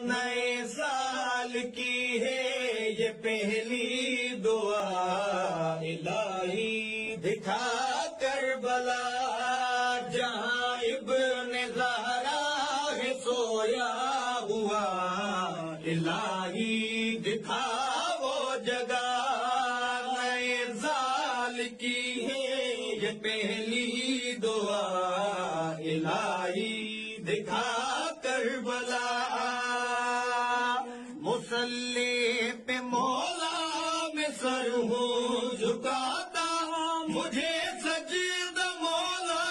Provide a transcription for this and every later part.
نئے سال کی ہے یہ پہلی دعا، الہی دکھا کربلا جہاں ابن زہرا ہے سویا ہوا، الہی دکھا وہ جگہ۔ نئے سال کی ہے یہ پہلی دعا، الہی دکھا کربلا۔ مصلی پہ مولا میں سر ہوں جھکاتا، مجھے سجدہ مولا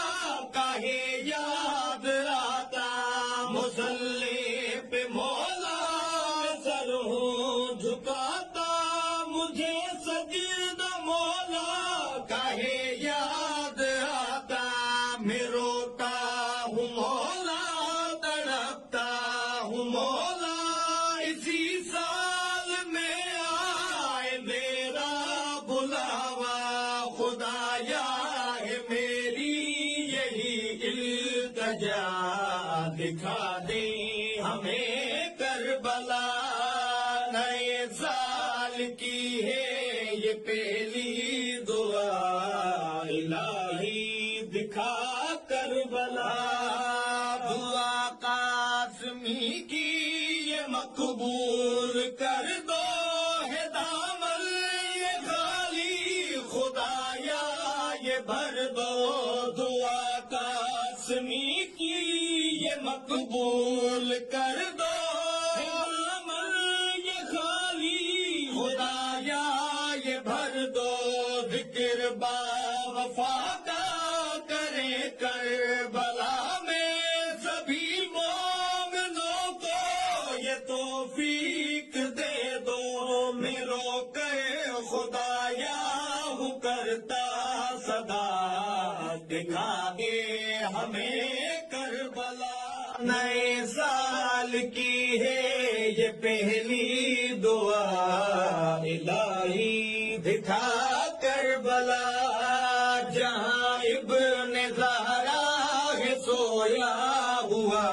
کا ہے یاد آتا۔ مصلی پہ مولا میں سر ہوں جھکاتا، مجھے سجدہ مولا کا ہے یاد آتا۔ میں روتا ہوں مولا، تڑپتا ہوں مولا، اسی سال میں آئے میرا بلاوا۔ خدایا ہے میری یہی التجا، دکھا دے ہمیں کربلا۔ نئے سال کی ہے یہ پہلی دعا، الہی دکھا کربلا۔ دعا قاسمی کی یہ مقبول کر دو، ہے دامن یہ خالی خدایا یہ بھر دو۔ دعا قاسمی کی یہ مقبول کر دو، ہے دامن یہ خالی خدایا یہ بھر دو۔ ذکر با وفا کا کرے کربلا میں سبھی مومنوں کو یہ توفیق دے دو۔ میں رو کر خدایا ہوں کرتا صدا، دکھا دے ہمیں کربلا۔ نئے سال کی ہے یہ پہلی دعا، الہی دکھا کربلا جہاں ابن زہرا ہے سویا ہوا،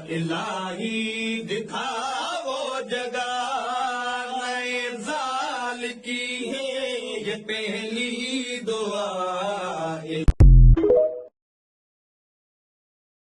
الہی دکھا وہ جگہ۔ نئے سال کی ہے یہ پہلی دعا۔